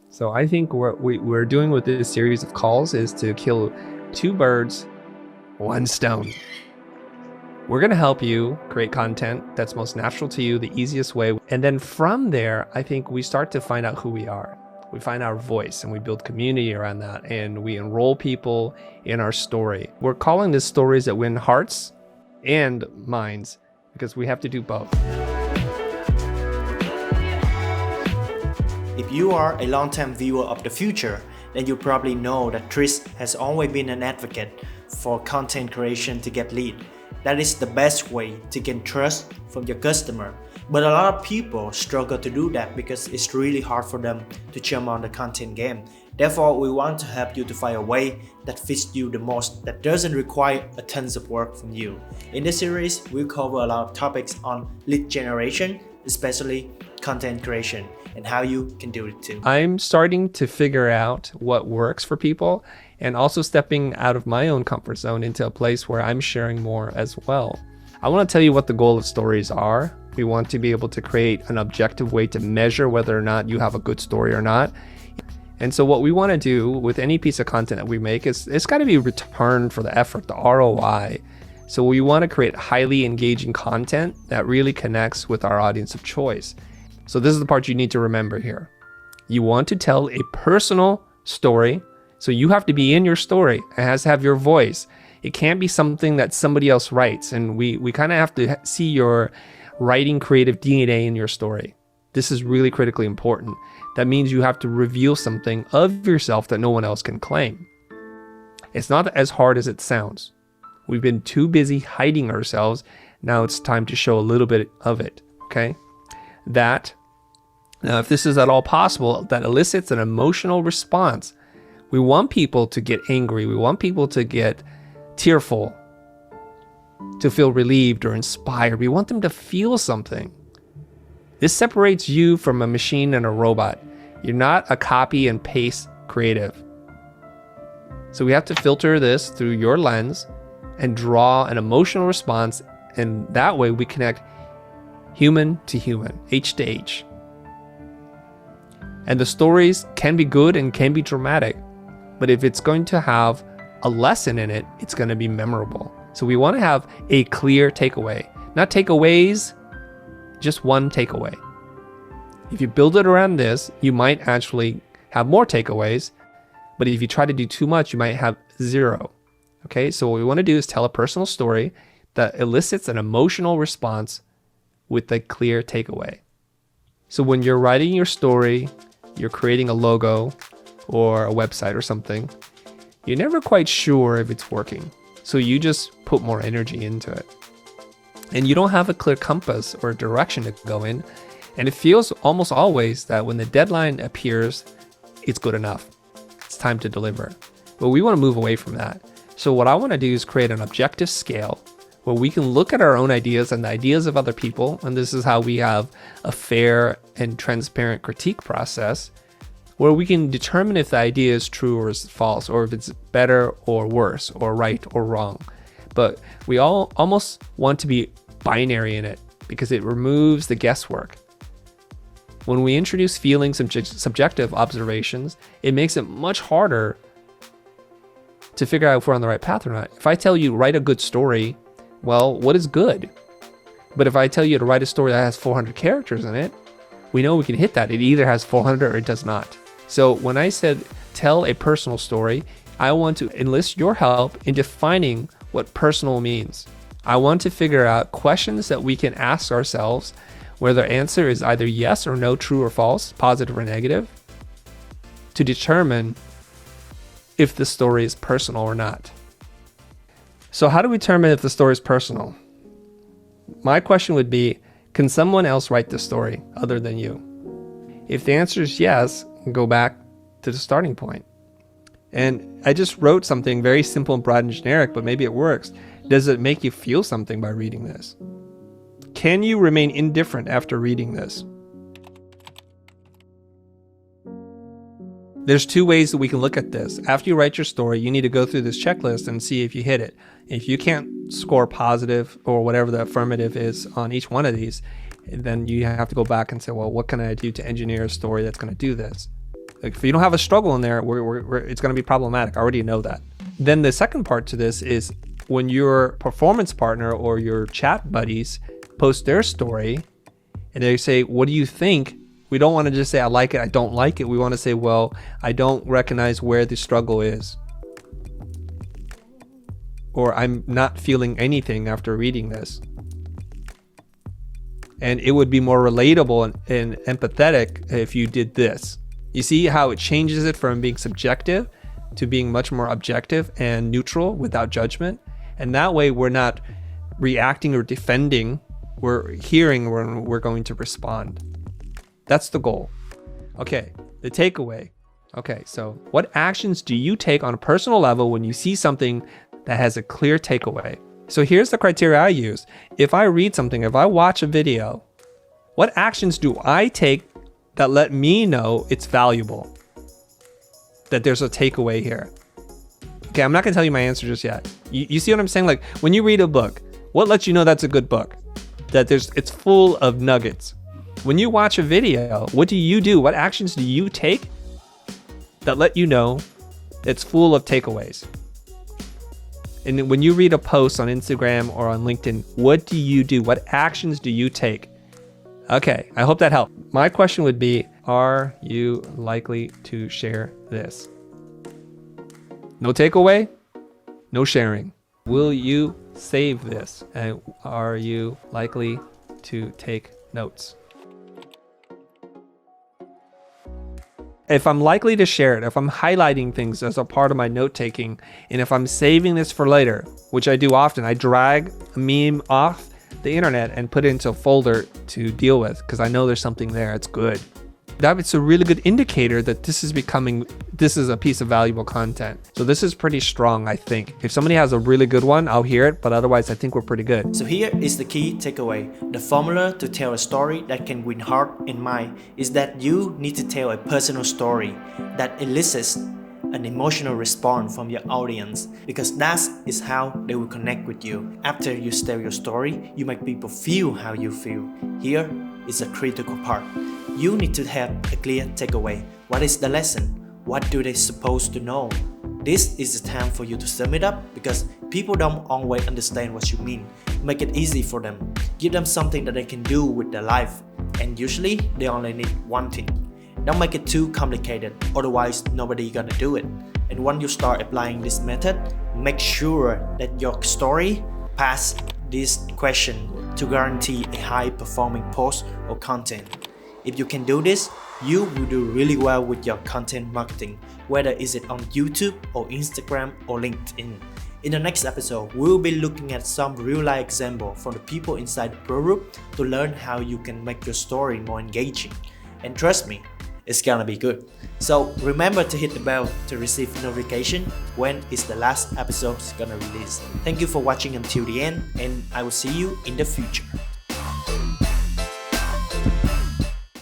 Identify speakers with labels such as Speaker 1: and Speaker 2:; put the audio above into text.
Speaker 1: So I think what we're doing with this series of calls is to kill two birds, one stone. We're going to help you create content that's most natural to you, the easiest way. And then from there, I think we start to find out who we are. We find our voice and we build community around that, and we enroll people in our story. We're calling this stories that win hearts and minds, because we have to do both.
Speaker 2: If you are a long-time viewer of the future, then you probably know that Tris has always been an advocate for content creation to get lead. That is the best way to gain trust from your customer. But a lot of people struggle to do that because it's really hard for them to jump on the content game. Therefore, we want to help you to find a way that fits you the most, that doesn't require a tons of work from you. In this series, we'll cover a lot of topics on lead generation, especially content creation, and how you can do it too.
Speaker 1: I'm starting to figure out what works for people, and also stepping out of my own comfort zone into a place where I'm sharing more as well. I want to tell you what the goal of stories are. We want to be able to create an objective way to measure whether or not you have a good story or not. And so what we want to do with any piece of content that we make is it's got to be returned for the effort, the ROI. So we want to create highly engaging content that really connects with our audience of choice. So this is the part you need to remember here. You want to tell a personal story. So you have to be in your story. It has to have your voice. It can't be something that somebody else writes. And we kind of have to see your writing creative DNA in your story. This is really critically important. That means you have to reveal something of yourself that no one else can claim. It's not as hard as it sounds. We've been too busy hiding ourselves. Now it's time to show a little bit of it, okay? Now, if this is at all possible, that elicits an emotional response. We want people to get angry. We want people to get tearful, to feel relieved or inspired. We want them to feel something. This separates you from a machine and a robot. You're not a copy and paste creative. So we have to filter this through your lens and draw an emotional response, and that way we connect human to human, H to H. And the stories can be good and can be dramatic, but if it's going to have a lesson in it, it's going to be memorable. So we want to have a clear takeaway, not takeaways, just one takeaway. If you build it around this, you might actually have more takeaways, but if you try to do too much, you might have zero. Okay, so what we want to do is tell a personal story that elicits an emotional response with a clear takeaway. So when you're writing your story, you're creating a logo or a website or something, you're never quite sure if it's working. So you just put more energy into it. And you don't have a clear compass or direction to go in. And it feels almost always that when the deadline appears, it's good enough. It's time to deliver. But we want to move away from that. So what I want to do is create an objective scale where we can look at our own ideas and the ideas of other people. And this is how we have a fair and transparent critique process, where we can determine if the idea is true or is false, or if it's better or worse, or right or wrong. But we all almost want to be binary in it because it removes the guesswork. When we introduce feelings and subjective observations, it makes it much harder to figure out if we're on the right path or not. If I tell you write a good story, well, what is good? But if I tell you to write a story that has 400 characters in it, we know we can hit that. It either has 400 or it does not. So when I said tell a personal story, I want to enlist your help in defining what personal means. I want to figure out questions that we can ask ourselves where the answer is either yes or no, true or false, positive or negative, to determine if the story is personal or not. So how do we determine if the story is personal? My question would be, can someone else write the story other than you? If the answer is yes, go back to the starting point. And I just wrote something very simple and broad and generic, but maybe it works. Does it make you feel something by reading this? Can you remain indifferent after reading this? There's two ways that we can look at this. After you write your story, you need to go through this checklist and see if you hit it. If you can't score positive or whatever the affirmative is on each one of these, then you have to go back and say, well, what can I do to engineer a story that's going to do this? If you don't have a struggle in there, it's going to be problematic. I already know that. Then the second part to this is when your performance partner or your chat buddies post their story and they say, what do you think? We don't want to just say, I like it, I don't like it. We want to say, well, I don't recognize where the struggle is. Or I'm not feeling anything after reading this. And it would be more relatable and empathetic if you did this. You see how it changes it from being subjective to being much more objective and neutral without judgment. And that way we're not reacting or defending, we're hearing when we're going to respond. That's the goal. Okay, the takeaway. Okay, so what actions do you take on a personal level when you see something that has a clear takeaway? So here's the criteria I use. If I read something, if I watch a video, what actions do I take that let me know it's valuable? That there's a takeaway here. Okay, I'm not gonna tell you my answer just yet. You see what I'm saying? Like when you read a book, what lets you know that's a good book? That it's full of nuggets. When you watch a video, what do? What actions do you take that let you know it's full of takeaways? And when you read a post on Instagram or on LinkedIn, what do you do? What actions do you take? Okay, I hope that helped. My question would be, are you likely to share this? No takeaway, no sharing. Will you save this? And are you likely to take notes? If I'm likely to share it, if I'm highlighting things as a part of my note taking, and if I'm saving this for later, which I do often, I drag a meme off the internet and put it into a folder to deal with because I know there's something there. It's good. It's a really good indicator that this is a piece of valuable content. So this is pretty strong, I think. If somebody has a really good one, I'll hear it, but otherwise I think we're pretty good.
Speaker 2: So here is the key takeaway. The formula to tell a story that can win heart and mind is that you need to tell a personal story that elicits an emotional response from your audience, because that is how they will connect with you. After you tell your story, you make people feel how you feel. Here is a critical part. You need to have a clear takeaway. What is the lesson? What do they supposed to know? This is the time for you to sum it up because people don't always understand what you mean. Make it easy for them. Give them something that they can do with their life. And usually they only need one thing. Don't make it too complicated, otherwise nobody gonna do it. And when you start applying this method, make sure that your story pass this question to guarantee a high performing post or content. If you can do this, you will do really well with your content marketing, whether is it on YouTube or Instagram or LinkedIn. In the next episode, we'll be looking at some real-life example from the people inside the Progroup to learn how you can make your story more engaging. And trust me, it's gonna be good. So remember to hit the bell to receive notification when is the last episode gonna release. Thank you for watching until the end, and I will see you in the future.